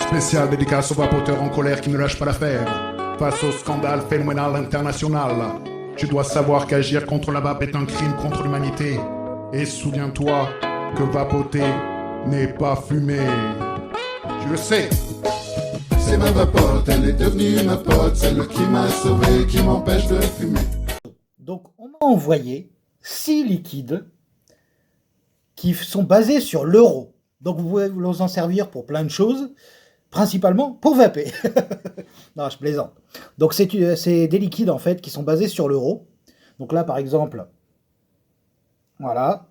Spécial dédicace aux vapoteurs en colère qui ne lâchent pas l'affaire. Face au scandale phénoménal international, tu dois savoir qu'agir contre la vape est un crime contre l'humanité. Et souviens-toi que vapoter n'est pas fumer. Tu le sais. C'est ma vapote, elle est devenue ma pote, celle qui m'a sauvé, qui m'empêche de fumer. Donc on m'a envoyé 6 liquides qui sont basés sur l'euro. Donc vous pouvez vous en servir pour plein de choses, principalement pour vaper. Non, je plaisante. Donc c'est des liquides en fait qui sont basés sur l'euro. Donc là par exemple, voilà,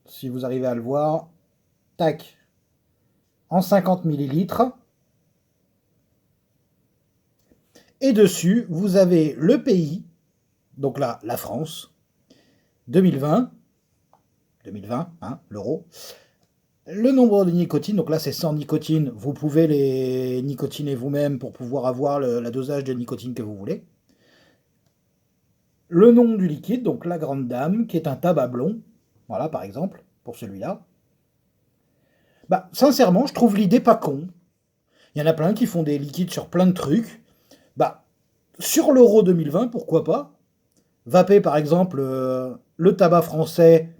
si vous arrivez à le voir, tac, en 50 millilitres. Et dessus, vous avez le pays, donc là, la France, 2020, hein, l'euro, le nombre de nicotine, donc là c'est sans nicotine, vous pouvez les nicotiner vous-même pour pouvoir avoir la dosage de nicotine que vous voulez. Le nom du liquide, donc la grande dame, qui est un tabac blond, voilà par exemple, pour celui-là. Bah, sincèrement, je trouve l'idée pas con. Il y en a plein qui font des liquides sur plein de trucs. Bah, sur l'Euro 2020, pourquoi pas? Vaper par exemple le tabac français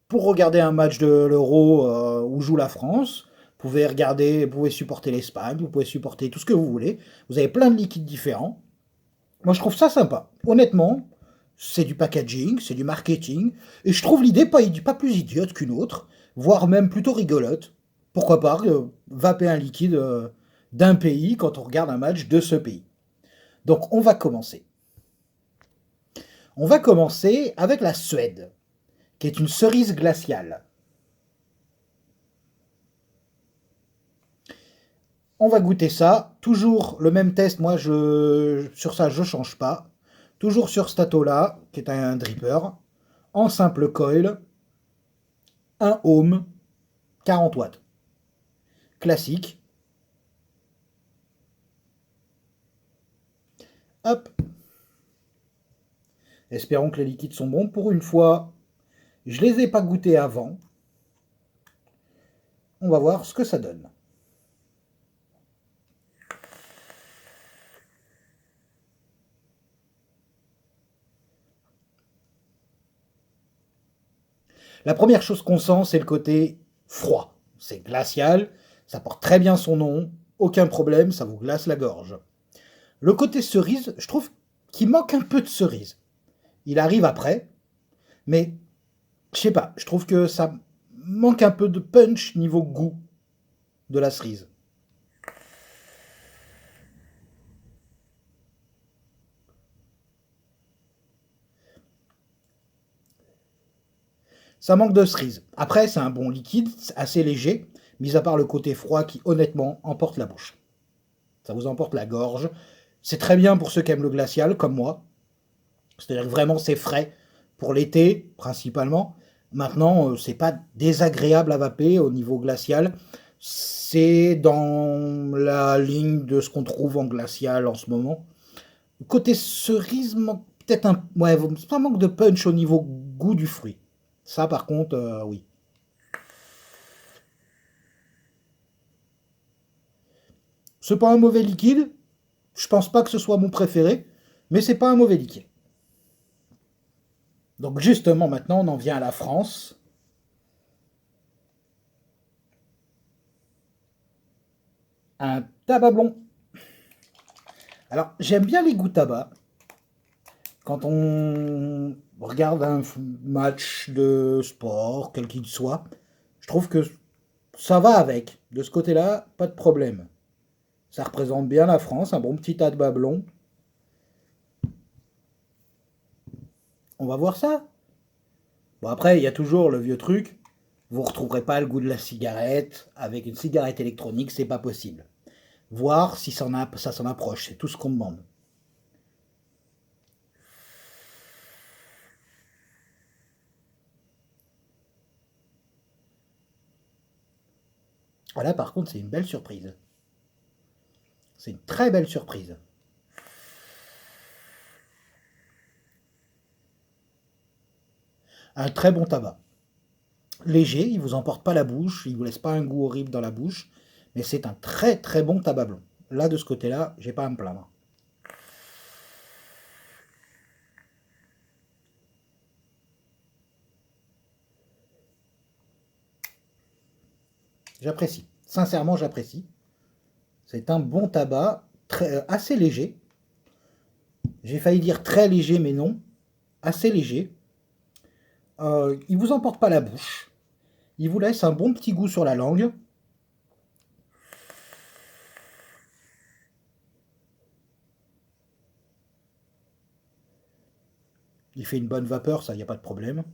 pour regarder un match de l'Euro où joue la France. Vous pouvez regarder, vous pouvez supporter l'Espagne, vous pouvez supporter tout ce que vous voulez. Vous avez plein de liquides différents. Moi je trouve ça sympa. Honnêtement, c'est du packaging, c'est du marketing. Et je trouve l'idée pas plus idiote qu'une autre, voire même plutôt rigolote. Pourquoi pas vaper un liquide d'un pays quand on regarde un match de ce pays. Donc on va commencer. On va commencer avec la Suède, qui est une cerise glaciale. On va goûter ça. Toujours le même test, moi sur ça je change pas. Toujours sur Statola, qui est un dripper, en simple coil, 1 ohm, 40 watts. Classique. Hop. Espérons que les liquides sont bons. Pour une fois, je les ai pas goûtés avant. On va voir ce que ça donne. La première chose qu'on sent, c'est le côté froid. C'est glacial, ça porte très bien son nom, aucun problème, ça vous glace la gorge. Le côté cerise, je trouve qu'il manque un peu de cerise. Il arrive après, mais je sais pas, je trouve que ça manque un peu de punch niveau goût de la cerise. Ça manque de cerise. Après, c'est un bon liquide, assez léger, mis à part le côté froid qui, honnêtement, emporte la bouche. Ça vous emporte la gorge. C'est très bien pour ceux qui aiment le glacial, comme moi. C'est-à-dire que vraiment, c'est frais pour l'été, principalement. Maintenant, c'est pas désagréable à vaper au niveau glacial. C'est dans la ligne de ce qu'on trouve en glacial en ce moment. Côté cerise, peut-être ça manque de punch au niveau goût du fruit. Ça, par contre, oui. C'est pas un mauvais liquide. Je pense pas que ce soit mon préféré, mais c'est pas un mauvais liquide. Donc justement, maintenant, on en vient à la France. Un tabac blond. Alors, j'aime bien les goûts tabac. Quand on regarde un match de sport, quel qu'il soit, je trouve que ça va avec. De ce côté-là, pas de problème. Ça représente bien la France, un bon petit tabac blond. On va voir ça. Bon, après, il y a toujours le vieux truc. Vous ne retrouverez pas le goût de la cigarette. Avec une cigarette électronique, c'est pas possible. Voir si ça s'en approche, c'est tout ce qu'on demande. Voilà, par contre, c'est une belle surprise. C'est une très belle surprise. Un très bon tabac. Léger, il ne vous emporte pas la bouche, il ne vous laisse pas un goût horrible dans la bouche, Mais c'est un très très bon tabac blond. Là, de ce côté-là, j'ai pas à me plaindre. J'apprécie. Sincèrement, j'apprécie. C'est un bon tabac, assez léger. J'ai failli dire très léger, mais non. Assez léger. Il vous emporte pas la bouche. Il vous laisse un bon petit goût sur la langue. Il fait une bonne vapeur, ça, il n'y a pas de problème.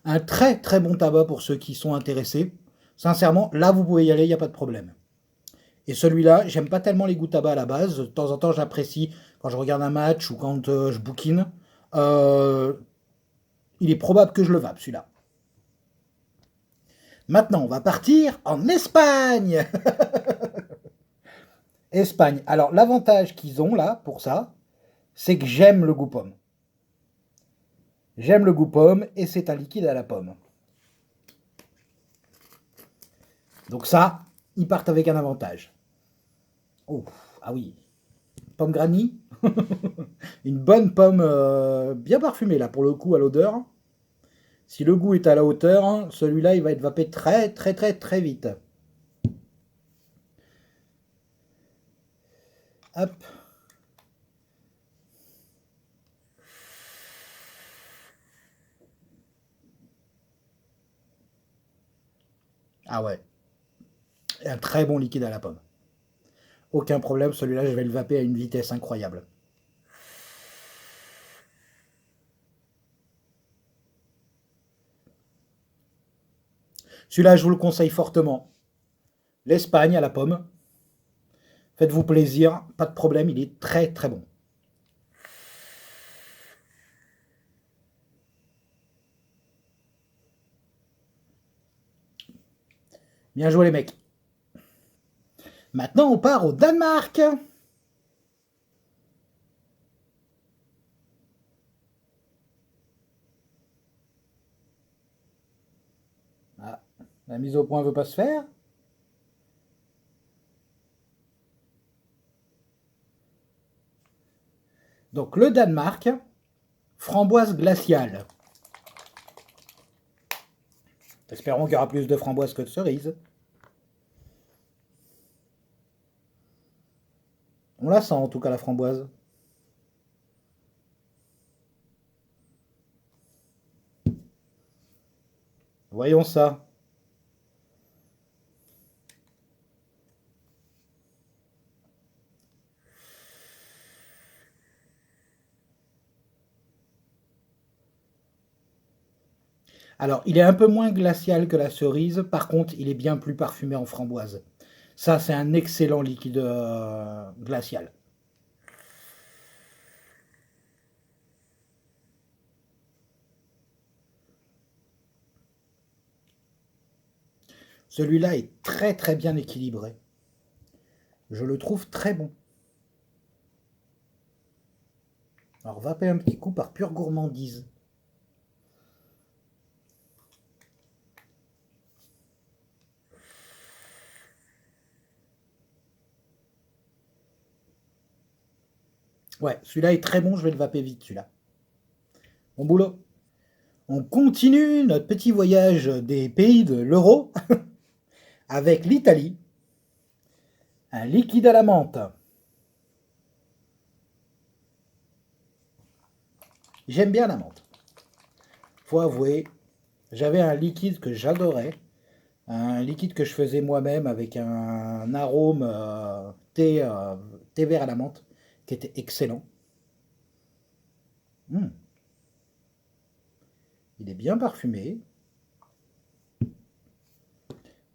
Un très très bon tabac pour ceux qui sont intéressés. Sincèrement, là vous pouvez y aller, il n'y a pas de problème. Et celui-là, j'aime pas tellement les goûts tabac à la base. De temps en temps, j'apprécie quand je regarde un match ou quand je bouquine. Il est probable que je le vape, celui-là. Maintenant, on va partir en Espagne. Espagne. Alors, l'avantage qu'ils ont là, pour ça, c'est que j'aime le goût pomme. J'aime le goût pomme et c'est un liquide à la pomme. Donc ça, ils partent avec un avantage. Oh, ah oui. Pomme granny. Une bonne pomme bien parfumée là, pour le coup, à l'odeur. Si le goût est à la hauteur, celui-là, il va être vapé très très très très vite. Hop. Ah ouais. Un très bon liquide à la pomme. Aucun problème, celui-là, je vais le vaper à une vitesse incroyable. Celui-là, je vous le conseille fortement. L'Espagne à la pomme. Faites-vous plaisir, pas de problème, il est très très bon. Bien joué les mecs. Maintenant, on part au Danemark. Ah, la mise au point ne veut pas se faire. Donc le Danemark, framboise glaciale. Espérons qu'il y aura plus de framboises que de cerises. On la sent en tout cas la framboise. Voyons ça. Alors, il est un peu moins glacial que la cerise, par contre, il est bien plus parfumé en framboise. Ça, c'est un excellent liquide glacial. Celui-là est très très bien équilibré. Je le trouve très bon. Alors, vaper un petit coup par pure gourmandise. Ouais, celui-là est très bon, je vais le vaper vite, celui-là. Bon boulot. On continue notre petit voyage des pays de l'euro avec l'Italie. Un liquide à la menthe. J'aime bien la menthe. Faut avouer, j'avais un liquide que j'adorais. Un liquide que je faisais moi-même avec un arôme thé vert à la menthe qui était excellent. Il est bien parfumé.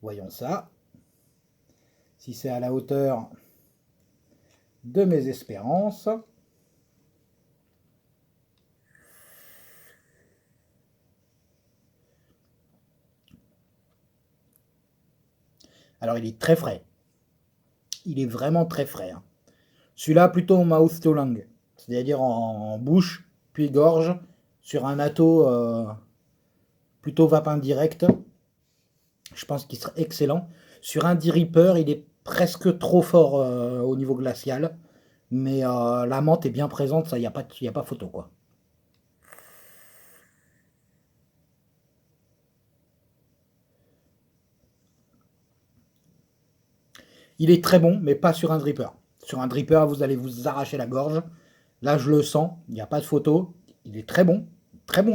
Voyons ça. Si c'est à la hauteur de mes espérances. Alors il est très frais. Il est vraiment très frais. Hein. Celui-là plutôt mouth to lung, c'est-à-dire en bouche puis gorge. sur un atto plutôt vape indirect, je pense qu'il serait excellent. Sur un D-Reaper, il est presque trop fort au niveau glacial, mais la menthe est bien présente, ça, il n'y a pas photo, quoi. Il est très bon, mais pas sur un dripper. Sur un dripper, vous allez vous arracher la gorge. Là, je le sens, il n'y a pas de photo. Il est très bon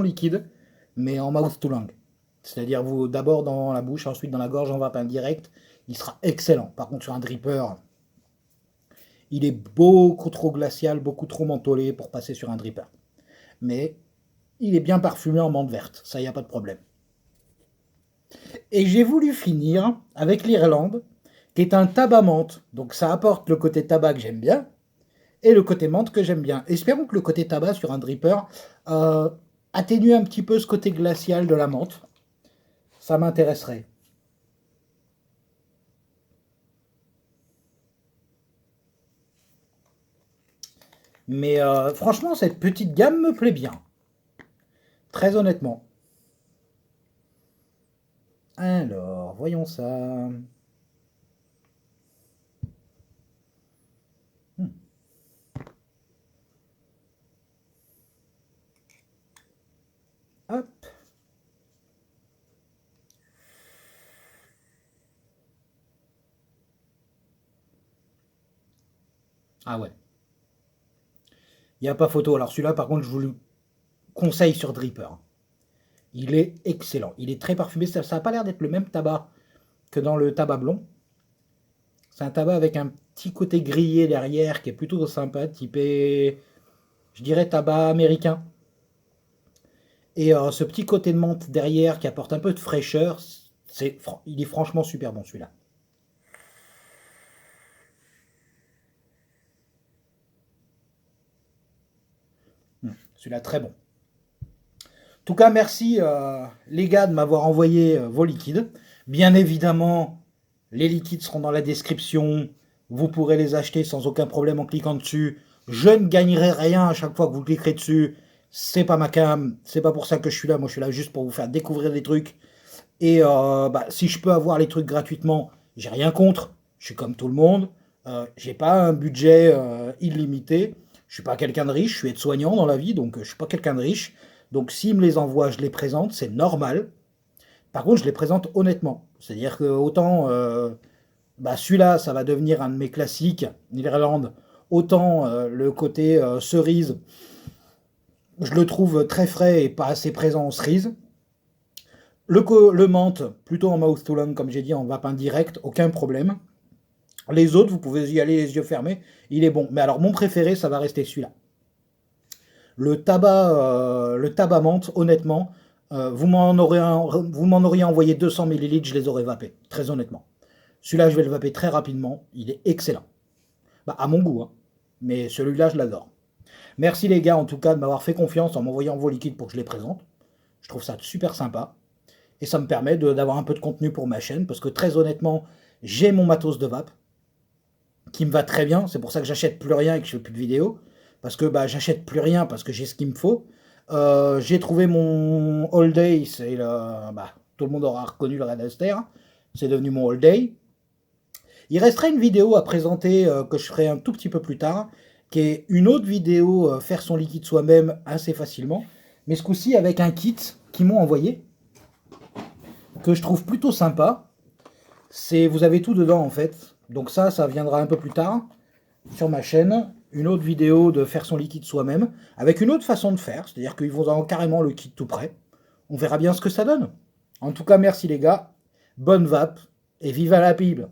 liquide, mais en mouth to lung. C'est-à-dire, vous d'abord dans la bouche, ensuite dans la gorge, en vape indirect. Il sera excellent. Par contre, sur un dripper, il est beaucoup trop glacial, beaucoup trop mentholé pour passer sur un dripper. Mais il est bien parfumé en menthe verte, ça, il n'y a pas de problème. Et j'ai voulu finir avec l'Irlande, qui est un tabac menthe. Donc ça apporte le côté tabac que j'aime bien, et le côté menthe que j'aime bien. Espérons que le côté tabac sur un dripper atténue un petit peu ce côté glacial de la menthe. Ça m'intéresserait. Mais franchement, cette petite gamme me plaît bien. Très honnêtement. Alors, voyons ça. Hop. Ah ouais. Il n'y a pas photo. Alors celui-là, par contre, je vous le conseille sur Dripper. Il est excellent. Il est très parfumé. Ça n'a pas l'air d'être le même tabac que dans le tabac blond. C'est un tabac avec un petit côté grillé derrière qui est plutôt sympa, typé, je dirais, tabac américain. Et ce petit côté de menthe derrière qui apporte un peu de fraîcheur, il est franchement super bon celui-là. Celui-là très bon. En tout cas, merci les gars de m'avoir envoyé vos liquides. Bien évidemment, les liquides seront dans la description. Vous pourrez les acheter sans aucun problème en cliquant dessus. Je ne gagnerai rien à chaque fois que vous cliquerez dessus. C'est pas ma cam, c'est pas pour ça que je suis là. Moi, je suis là juste pour vous faire découvrir des trucs. Et si je peux avoir les trucs gratuitement, j'ai rien contre. Je suis comme tout le monde. J'ai pas un budget illimité. Je suis pas quelqu'un de riche. Je suis aide-soignant dans la vie, donc je suis pas quelqu'un de riche. Donc s'ils me les envoient, je les présente, c'est normal. Par contre, je les présente honnêtement. C'est-à-dire que autant celui-là, ça va devenir un de mes classiques, l'Irlande. Autant le côté cerise, je le trouve très frais et pas assez présent en cerise. Le menthe, plutôt en mouth to lung, comme j'ai dit, en vape indirect, aucun problème. Les autres, vous pouvez y aller les yeux fermés, il est bon. Mais alors, mon préféré, ça va rester celui-là. Le tabac menthe, honnêtement, vous m'en auriez envoyé 200 ml, je les aurais vapés, très honnêtement. Celui-là, je vais le vaper très rapidement, il est excellent. À mon goût, hein. Mais celui-là, je l'adore. Merci les gars, en tout cas, de m'avoir fait confiance en m'envoyant vos liquides pour que je les présente. Je trouve ça super sympa. Et ça me permet d'avoir un peu de contenu pour ma chaîne, parce que très honnêtement, j'ai mon matos de vape, qui me va très bien. C'est pour ça que j'achète plus rien et que je fais plus de vidéos. Parce que j'achète plus rien, parce que j'ai ce qu'il me faut. J'ai trouvé mon All Day, c'est tout le monde aura reconnu le Red Aster. C'est devenu mon All Day. Il resterait une vidéo à présenter que je ferai un tout petit peu plus tard, qui est une autre vidéo, faire son liquide soi-même assez facilement, mais ce coup-ci avec un kit qu'ils m'ont envoyé, que je trouve plutôt sympa. Vous avez tout dedans en fait, donc ça viendra un peu plus tard sur ma chaîne, une autre vidéo de faire son liquide soi-même, avec une autre façon de faire, c'est-à-dire qu'ils vont avoir carrément le kit tout prêt. On verra bien ce que ça donne. En tout cas, merci les gars, bonne vape, et vive la Bible.